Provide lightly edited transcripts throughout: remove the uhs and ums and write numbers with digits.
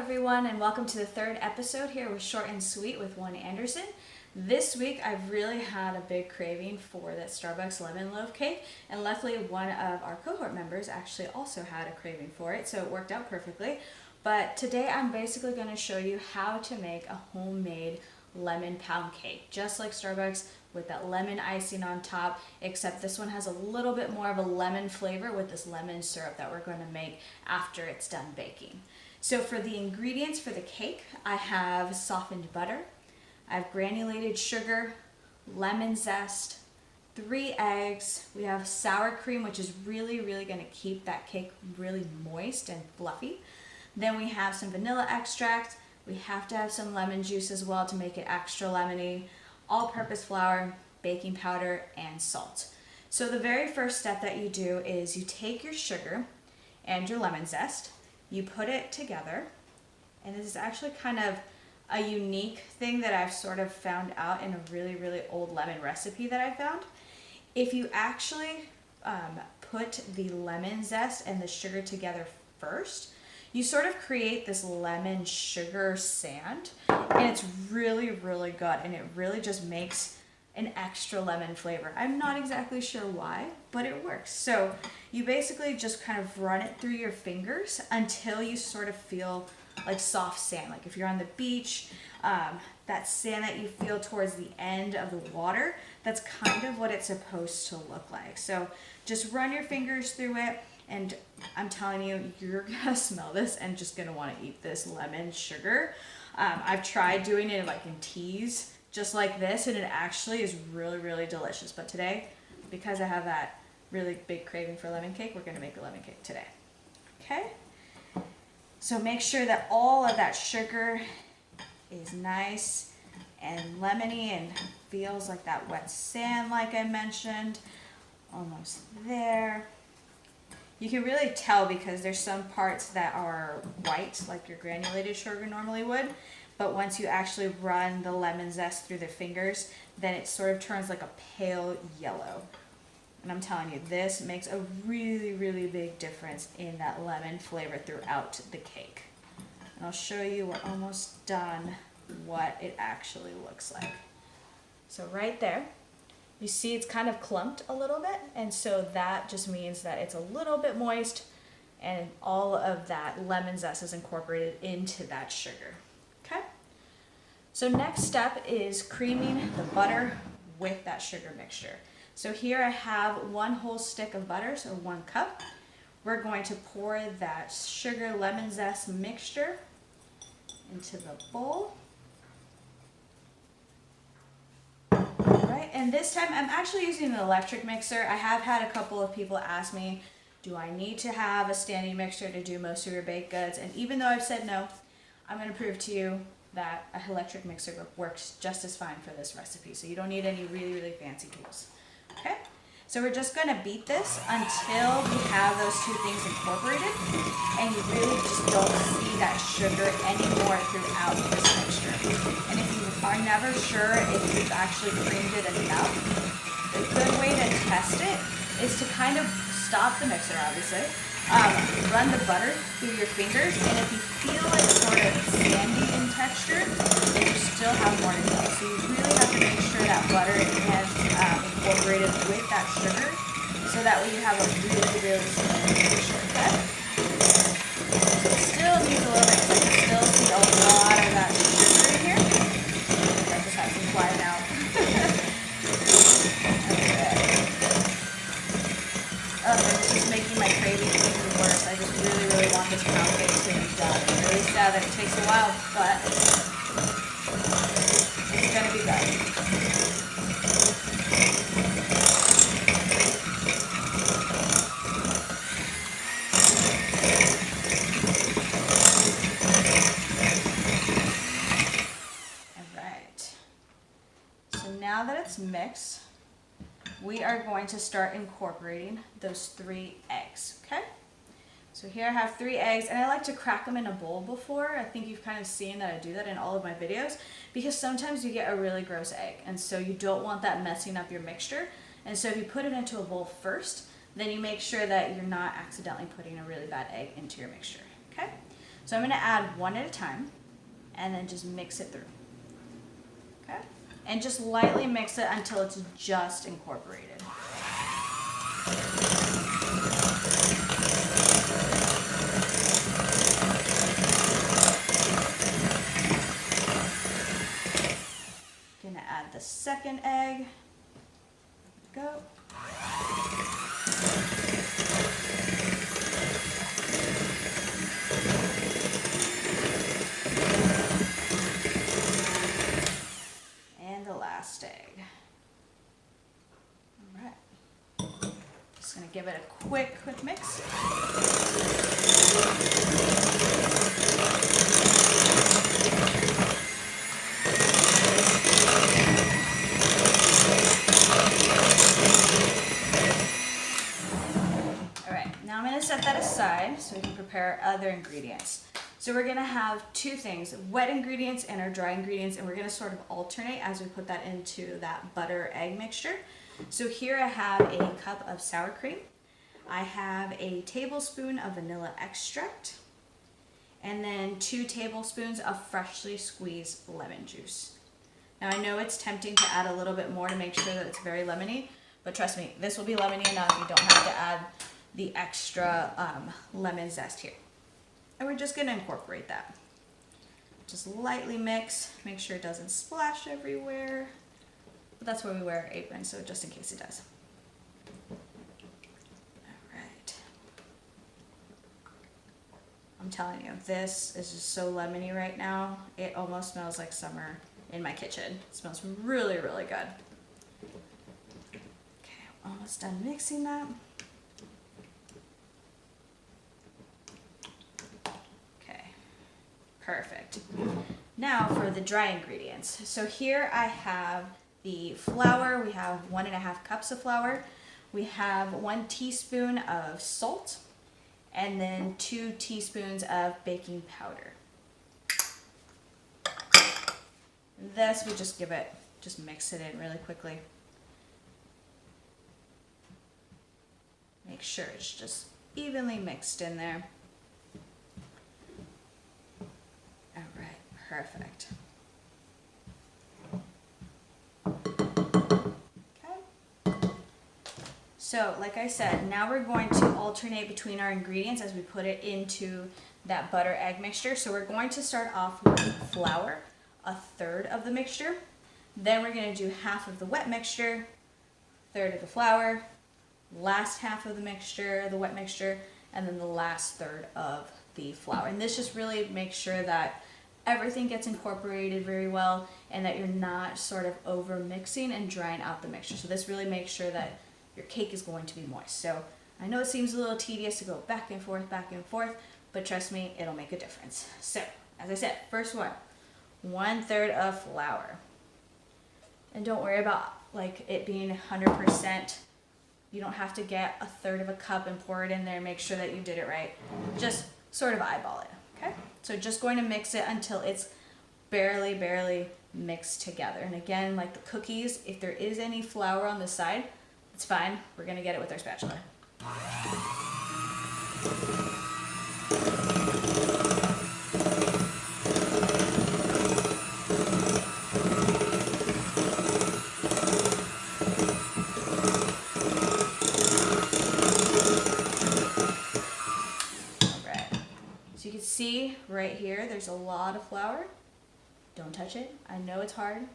everyone, and welcome to the third episode here with Short and Sweet with one Anderson. This week I've really had a big craving for that Starbucks lemon loaf cake, and luckily one of our cohort members actually also had a craving for it, so it worked out perfectly. But today I'm basically going to show you how to make a homemade lemon pound cake, just like Starbucks, with that lemon icing on top, except this one has a little bit more of a lemon flavor with this lemon syrup that we're going to make after it's done baking. So for the ingredients for the cake, I have softened butter, I have granulated sugar, lemon zest, 3 eggs, we have sour cream, which is really going to keep that cake really moist and fluffy. Then we have some vanilla extract, we have to have some lemon juice as well to make it extra lemony, all-purpose flour, baking powder, and salt. So the very first step that you do is you take your sugar and your lemon zest, you put it together, and this is actually kind of a unique thing that I've sort of found out in a really old lemon recipe that I found. If you actually put the lemon zest and the sugar together first, you sort of create this lemon sugar sand, and it's really good, and it really just makes an extra lemon flavor. I'm not exactly sure why, but it works. So you basically just kind of run it through your fingers until you sort of feel like soft sand. Like if you're on the beach, that sand that you feel towards the end of the water, that's kind of what it's supposed to look like. So just run your fingers through it, and I'm telling you, you're gonna smell this and just gonna want to eat this lemon sugar. I've tried doing it like in teas, just like this, and it actually is really delicious. But today, because I have that really big craving for lemon cake, we're gonna make a lemon cake today. Okay? So make sure that all of that sugar is nice and lemony and feels like that wet sand like I mentioned. Almost there. You can really tell because there's some parts that are white, like your granulated sugar normally would, but once you actually run the lemon zest through the fingers, then it sort of turns like a pale yellow. And I'm telling you, this makes a really big difference in that lemon flavor throughout the cake. And I'll show you, we're almost done, what it actually looks like. So right there, you see it's kind of clumped a little bit, and so that just means that it's a little bit moist and all of that lemon zest is incorporated into that sugar. Okay? So next step is creaming the butter with that sugar mixture. So here I have 1 whole stick of butter, so 1 cup. We're going to pour that sugar lemon zest mixture into the bowl. And this time I'm actually using an electric mixer. I have had a couple of people ask me, do I need to have a standing mixer to do most of your baked goods? And even though I've said no, I'm going to prove to you that an electric mixer works just as fine for this recipe. So you don't need any really fancy tools. Okay? So we're just going to beat this until we have those 2 things incorporated, and you really just don't see that sugar anymore throughout this mixture. And if you are never sure if you've actually creamed it enough, a good way to test it is to kind of stop the mixer, obviously, run the butter through your fingers, and if you feel it sort of sandy in texture, then you still have more to go. So you really have to make sure that butter has incorporated with that sugar, so that way you have a really sandy texture, okay? So it still needs a little bit, so you can still see a lot of that sugar in here. I just have some fly now. It's just making my craving even worse. I just really want this pound cake to be done. I'm really sad that it takes a while, but it's going to be good. Alright. So now that it's mixed, we are going to start incorporating those 3 eggs, okay? So here I have 3 eggs, and I like to crack them in a bowl before. I think you've kind of seen that I do that in all of my videos, because sometimes you get a really gross egg, and so you don't want that messing up your mixture. And so if you put it into a bowl first, then you make sure that you're not accidentally putting a really bad egg into your mixture, okay? So I'm going to add one at a time and then just mix it through. Okay? And just lightly mix it until it's just incorporated. Gonna add the second egg. Go. And the last egg. All right. Just gonna give it a quick mix. Set that aside so we can prepare our other ingredients. So we're gonna have two things, wet ingredients and our dry ingredients, and we're gonna sort of alternate as we put that into that butter egg mixture. So here I have a cup of sour cream. I have a tablespoon of vanilla extract, and then 2 tablespoons of freshly squeezed lemon juice. Now I know it's tempting to add a little bit more to make sure that it's very lemony, but trust me, this will be lemony enough. You don't have to add the extra lemon zest here. And we're just gonna incorporate that. Just lightly mix, make sure it doesn't splash everywhere. But that's where we wear our apron, so just in case it does. All right. I'm telling you, this is just so lemony right now. It almost smells like summer in my kitchen. It smells really, really good. Okay, almost done mixing that. Perfect. Now for the dry ingredients. So here I have the flour. We have 1.5 cups of flour. We have 1 teaspoon of salt and then 2 teaspoons of baking powder. This we just mix it in really quickly. Make sure it's just evenly mixed in there. Perfect. Okay. So, like I said, now we're going to alternate between our ingredients as we put it into that butter egg mixture. So we're going to start off with flour, 1/3 of the mixture. Then we're going to do half of the wet mixture, 1/3 of the flour, last half of the mixture, the wet mixture, and then the last 1/3 of the flour. And this just really makes sure that everything gets incorporated very well and that you're not sort of over mixing and drying out the mixture. So this really makes sure that your cake is going to be moist. So I know it seems a little tedious to go back and forth, but trust me, it'll make a difference. So as I said, first one, 1/3 of flour. And don't worry about like it being 100%. You don't have to get 1/3 of a cup and pour it in there and make sure that you did it right. Just sort of eyeball it. Okay, so just going to mix it until it's barely mixed together. And again, like the cookies, if there is any flour on the side, it's fine. We're gonna get it with our spatula. See right here, there's a lot of flour. Don't touch it. I know it's hard.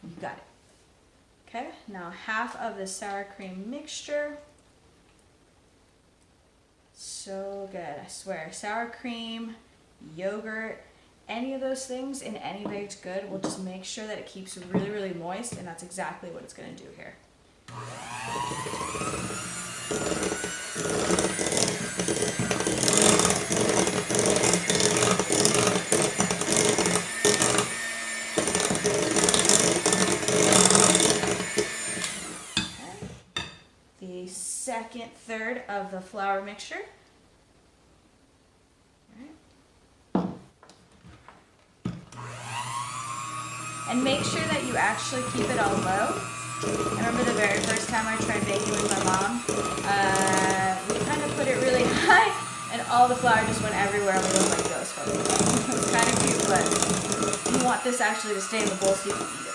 You got it. Okay, now half of the sour cream mixture. So good, I swear. Sour cream, yogurt, any of those things in any baked good will just make sure that it keeps really moist, and that's exactly what it's going to do here. The second 1/3 of the flour mixture. And make sure that you actually keep it on low. I remember the very first time I tried baking with my mom, we kind of put it really high and all the flour just went everywhere and we looked like ghost folk. It's kind of cute, but you want this actually to stay in the bowl so you can eat it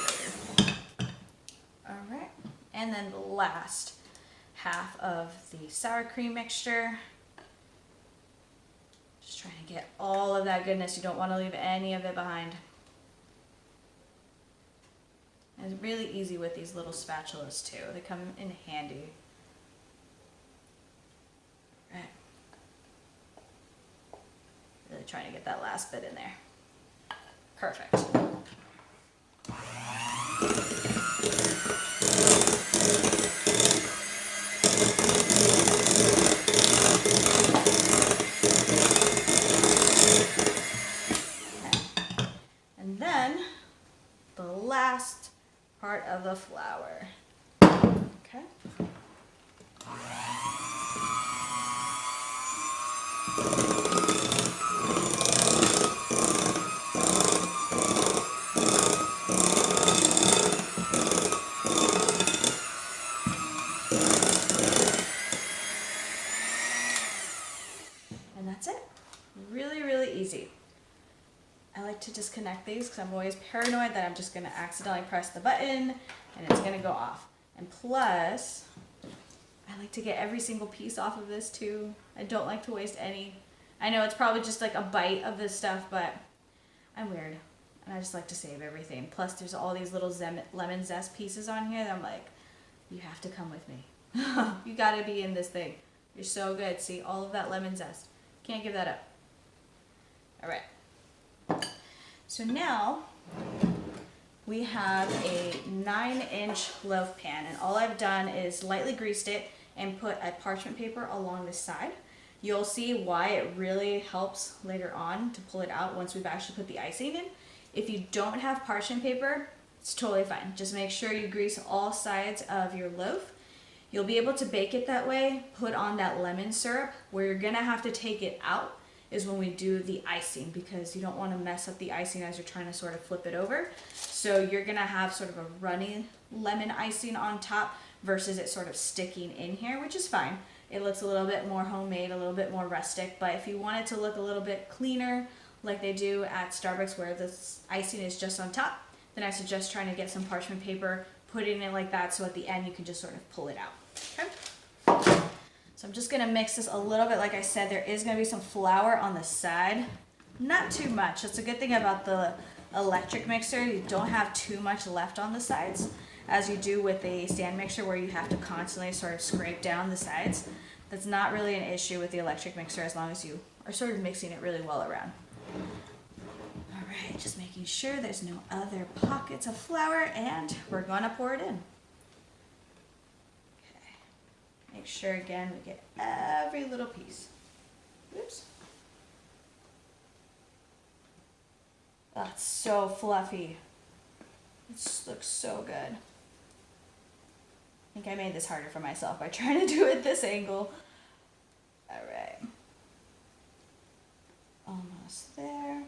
later. All right, and then the last half of the sour cream mixture. Just trying to get all of that goodness. You don't want to leave any of it behind. And it's really easy with these little spatulas too. They come in handy. Right. Really trying to get that last bit in there. Perfect. And then the last part of the flour. Okay. And that's it. Really, really easy. I like to disconnect these because I'm always paranoid that I'm just going to accidentally press the button and it's going to go off. And plus, I like to get every single piece off of this too. I don't like to waste any. I know it's probably just like a bite of this stuff, but I'm weird. And I just like to save everything. Plus, there's all these little lemon zest pieces on here that I'm like, you have to come with me. You got to be in this thing. You're so good. See, all of that lemon zest. Can't give that up. All right. So now we have a 9-inch loaf pan, and all I've done is lightly greased it and put a parchment paper along the side. You'll see why it really helps later on to pull it out once we've actually put the icing in. If you don't have parchment paper, it's totally fine. Just make sure you grease all sides of your loaf. You'll be able to bake it that way. Put on that lemon syrup. Where you're gonna have to take it out is when we do the icing, because you don't want to mess up the icing as you're trying to sort of flip it over. So you're gonna have sort of a runny lemon icing on top versus it sort of sticking in here, which is fine. It looks a little bit more homemade, a little bit more rustic, but if you want it to look a little bit cleaner, like they do at Starbucks where this icing is just on top, then I suggest trying to get some parchment paper, putting it like that so at the end you can just sort of pull it out. Okay? So I'm just gonna mix this a little bit. Like I said, there is gonna be some flour on the side. Not too much. That's a good thing about the electric mixer. You don't have too much left on the sides, as you do with a stand mixer where you have to constantly sort of scrape down the sides. That's not really an issue with the electric mixer as long as you are sort of mixing it really well around. All right, just making sure there's no other pockets of flour, and we're gonna pour it in. Make sure again we get every little piece. Oops. That's so fluffy. It looks so good. I think I made this harder for myself by trying to do it this angle. All right. Almost there.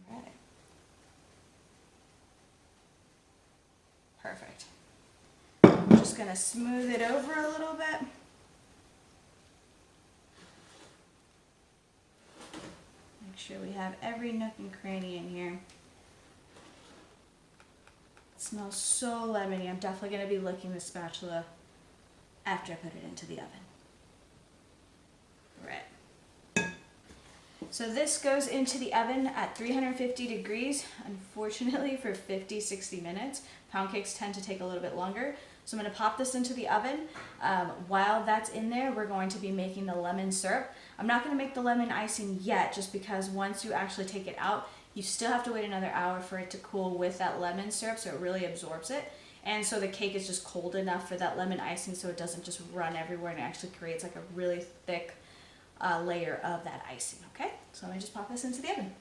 All right. Perfect. I'm just gonna smooth it over a little bit. Make sure we have every nook and cranny in here. It smells so lemony. I'm definitely gonna be licking the spatula after I put it into the oven. All right. So this goes into the oven at 350 degrees, unfortunately for 50-60 minutes. Pound cakes tend to take a little bit longer. So I'm gonna pop this into the oven. While that's in there, we're going to be making the lemon syrup. I'm not gonna make the lemon icing yet, just because once you actually take it out, you still have to wait another hour for it to cool with that lemon syrup, so it really absorbs it. And so the cake is just cold enough for that lemon icing so it doesn't just run everywhere, and it actually creates like a really thick layer of that icing, okay? So let me just pop this into the oven.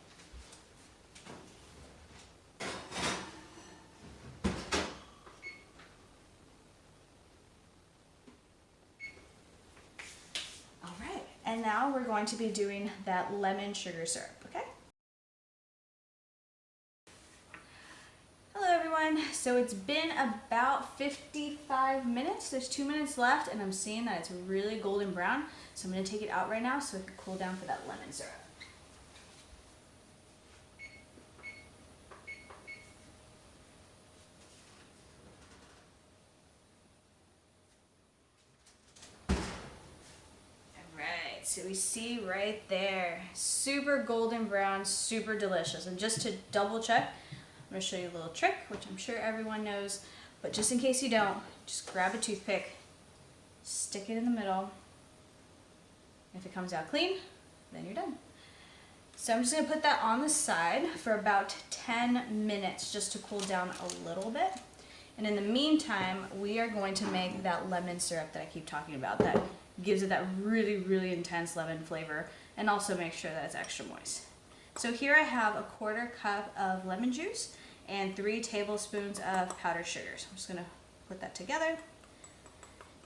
All right, and now we're going to be doing that lemon sugar syrup, okay? Hello everyone. So so it's been about 55 minutes. There's 2 minutes left, and I'm seeing that it's really golden brown. So I'm gonna take it out right now so it can cool down for that lemon syrup. So we see right there, super golden brown, super delicious. And just to double check, I'm gonna show you a little trick, which I'm sure everyone knows, but just in case you don't, just grab a toothpick, stick it in the middle. If it comes out clean, then you're done. So I'm just gonna put that on the side for about 10 minutes just to cool down a little bit. And in the meantime, we are going to make that lemon syrup that I keep talking about that gives it that really, really intense lemon flavor, and also make sure that it's extra moist. So here I have a 1/4 cup of lemon juice and 3 tablespoons of powdered sugar. So I'm just gonna put that together.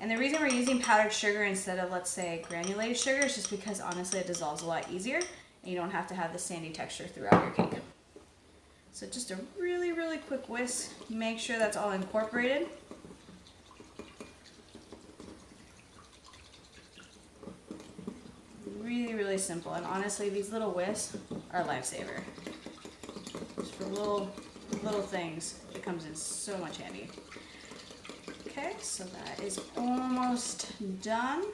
And the reason we're using powdered sugar instead of, let's say, granulated sugar is just because honestly it dissolves a lot easier and you don't have to have the sandy texture throughout your cake. So just a really, really quick whisk. Make sure that's all incorporated. Really, really simple, and honestly, these little whisks are a lifesaver. Just for little things, it comes in so much handy. Okay, so that is almost done.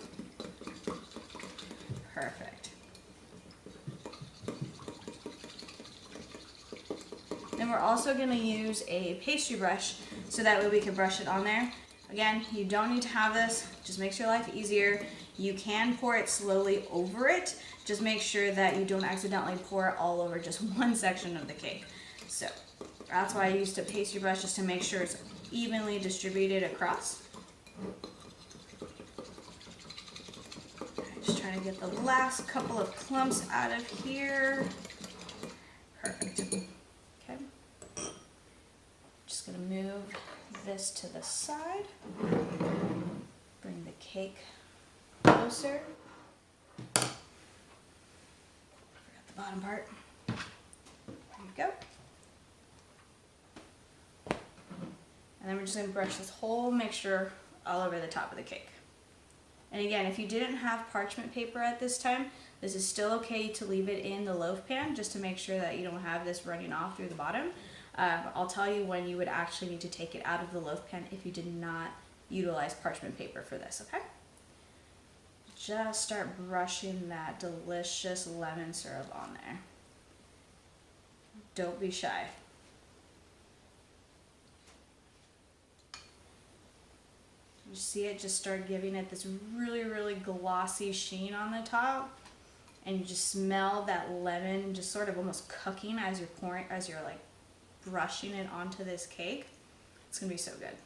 Perfect. Then we're also going to use a pastry brush so that way we can brush it on there. Again, you don't need to have this, just makes your life easier. You can pour it slowly over it. Just make sure that you don't accidentally pour it all over just one section of the cake. So that's why I used a pastry brush, just to make sure it's evenly distributed across. Just trying to get the last couple of clumps out of here. Perfect. Okay. Just gonna move this to the side. Bring the cake closer. Forgot the bottom part. There you go. And then we're just going to brush this whole mixture all over the top of the cake. And again, if you didn't have parchment paper at this time, this is still okay to leave it in the loaf pan just to make sure that you don't have this running off through the bottom. I'll tell you when you would actually need to take it out of the loaf pan if you did not utilize parchment paper for this, okay? Just start brushing that delicious lemon syrup on there. Don't be shy. You see it just start giving it this really, really glossy sheen on the top, and you just smell that lemon just sort of almost cooking as you're like brushing it onto this cake. It's gonna be so good.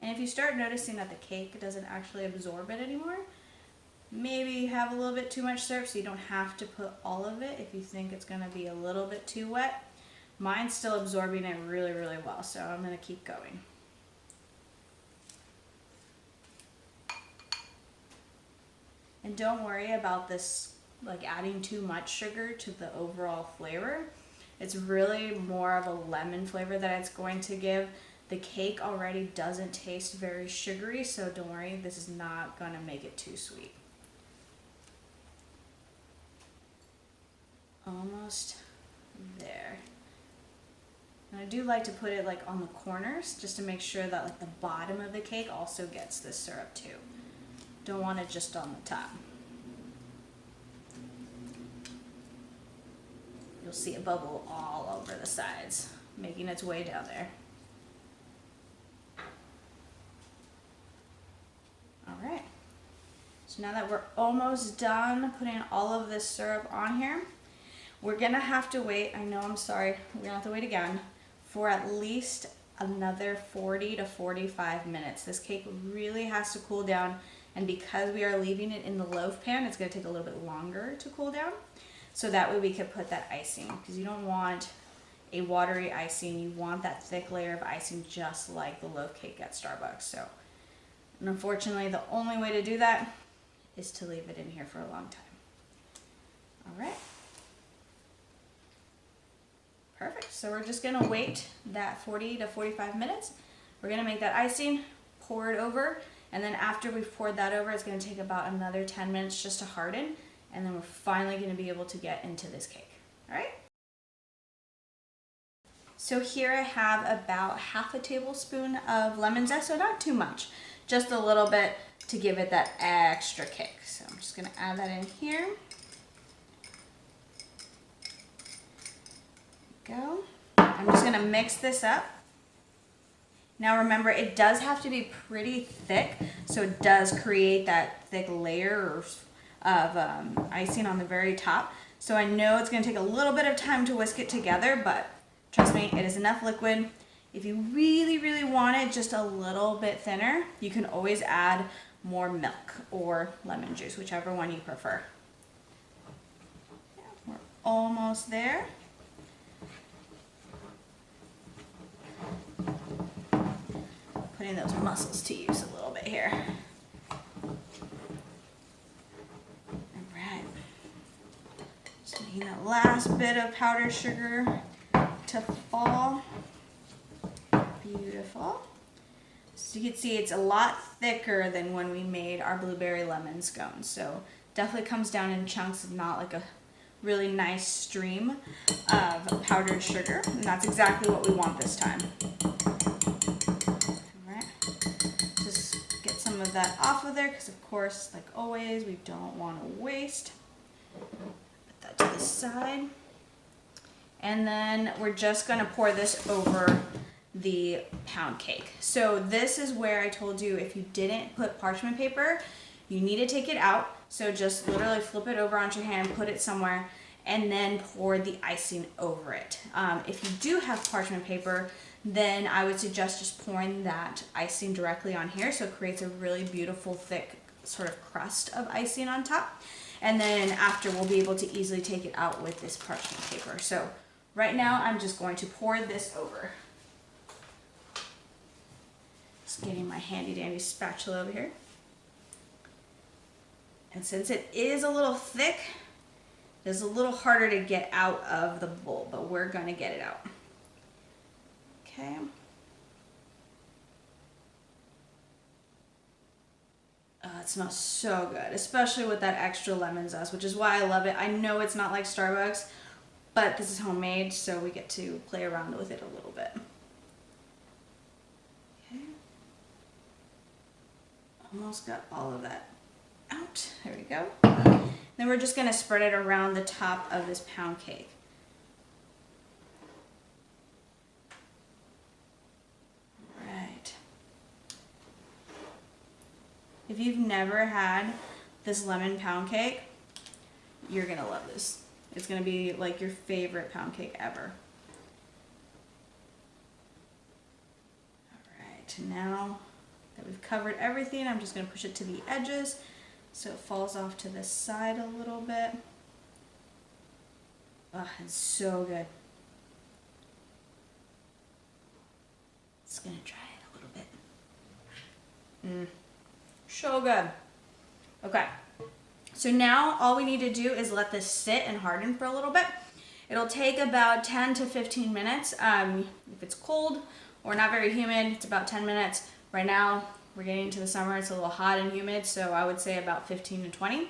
And if you start noticing that the cake doesn't actually absorb it anymore, maybe you have a little bit too much syrup, so you don't have to put all of it if you think it's going to be a little bit too wet. Mine's still absorbing it really, really well, so I'm going to keep going. And don't worry about this, like adding too much sugar to the overall flavor. It's really more of a lemon flavor that it's going to give. The cake already doesn't taste very sugary, so don't worry, this is not going to make it too sweet. Almost there. And I do like to put it like on the corners just to make sure that like the bottom of the cake also gets this syrup too. Don't want it just on the top. You'll see it bubble all over the sides, making its way down there. Alright, so now that we're almost done putting all of this syrup on here, we're going to have to wait, I know, I'm sorry, we're going to have to wait again for at least another 40 to 45 minutes. This cake really has to cool down, and because we are leaving it in the loaf pan, it's going to take a little bit longer to cool down, so that way we can put that icing, because you don't want a watery icing, you want that thick layer of icing just like the loaf cake at Starbucks. So, and unfortunately, the only way to do that is to leave it in here for a long time. All right. Perfect. So we're just gonna wait that 40 to 45 minutes. We're gonna make that icing, pour it over, and then after we've poured that over, it's gonna take about another 10 minutes just to harden, and then we're finally gonna be able to get into this cake. All right? So here I have about half a tablespoon of lemon zest, so not too much, just a little bit to give it that extra kick. So I'm just gonna add that in here. Go. I'm just gonna mix this up. Now remember, it does have to be pretty thick, so it does create that thick layer of icing on the very top. So I know it's gonna take a little bit of time to whisk it together, but trust me, it is enough liquid. If you really, really want it just a little bit thinner, you can always add more milk or lemon juice, whichever one you prefer. Yeah, we're almost there. Putting those muscles to use a little bit here. All right. Just making that last bit of powdered sugar to fall. Beautiful. So you can see it's a lot thicker than when we made our blueberry lemon scones. So definitely comes down in chunks, not like a really nice stream of powdered sugar. And that's exactly what we want this time. Of that off of there, because of course, like always, we don't want to waste. Put that to the side, and then we're just going to pour this over the pound cake. So this is where I told you if you didn't put parchment paper, you need to take it out. So just literally flip it over onto your hand, put it somewhere, and then pour the icing over it. If you do have parchment paper, then I would suggest just pouring that icing directly on here, so it creates a really beautiful thick sort of crust of icing on top. And then after, we'll be able to easily take it out with this parchment paper. So right now I'm just going to pour this over. Just getting my handy dandy spatula over here. And since it is a little thick, it's a little harder to get out of the bowl, but we're gonna get it out. Okay. Oh, it smells so good, especially with that extra lemon zest, which is why I love it. I know it's not like Starbucks, but this is homemade, so we get to play around with it a little bit. Okay. Almost got all of that out. There we go. Then we're just gonna spread it around the top of this pound cake. If you've never had this lemon pound cake, you're gonna love this. It's gonna be like your favorite pound cake ever. All right, now that we've covered everything, I'm just gonna push it to the edges so it falls off to the side a little bit. Oh, it's so good. It's gonna dry it a little bit. So good. Okay, so now all we need to do is let this sit and harden for a little bit. It'll take about 10 to 15 minutes. If it's cold or not very humid, it's about 10 minutes. Right now, we're getting into the summer, it's a little hot and humid, so I would say about 15 to 20.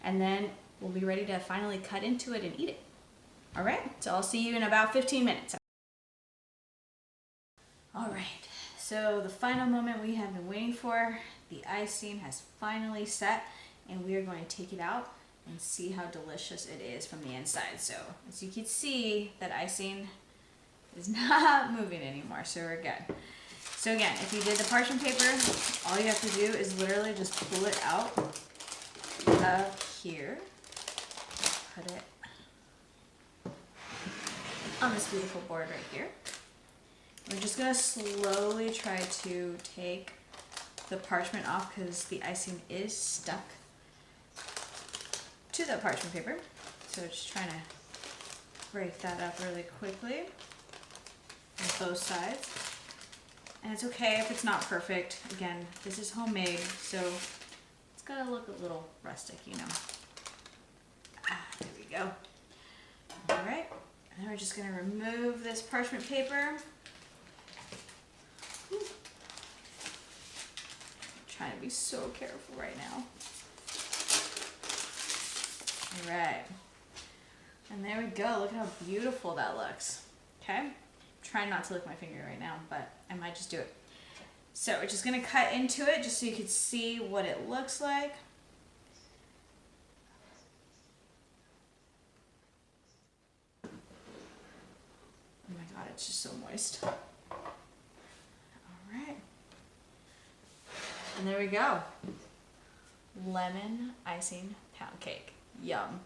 And then we'll be ready to finally cut into it and eat it. All right, so I'll see you in about 15 minutes. All right, so the final moment we have been waiting for. The icing has finally set, and we are going to take it out and see how delicious it is from the inside. So as you can see, that icing is not moving anymore, so we're good. So again, if you did the parchment paper, all you have to do is literally just pull it out of here, put it on this beautiful board right here. We're just gonna slowly try to take the parchment off because the icing is stuck to the parchment paper. So just trying to break that up really quickly on both sides. And it's okay if it's not perfect. Again, this is homemade, so it's gotta look a little rustic, you know. There we go. All right, and then we're just gonna remove this parchment paper. Whew. I'm trying to be so careful right now. All right, and there we go. Look how beautiful that looks. Okay, I'm trying not to lick my finger right now, but I might just do it. So we're just gonna cut into it just so you can see what it looks like. Oh my God, it's just so moist. All right. And there we go. Lemon icing pound cake. Yum.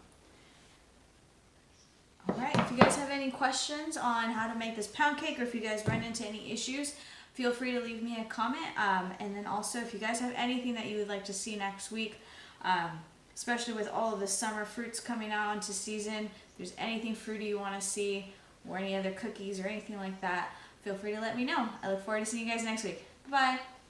All right, if you guys have any questions on how to make this pound cake, or if you guys run into any issues, feel free to leave me a comment. And then also, if you guys have anything that you would like to see next week, especially with all of the summer fruits coming out into season, if there's anything fruity you want to see, or any other cookies or anything like that, feel free to let me know. I look forward to seeing you guys next week. Bye-bye.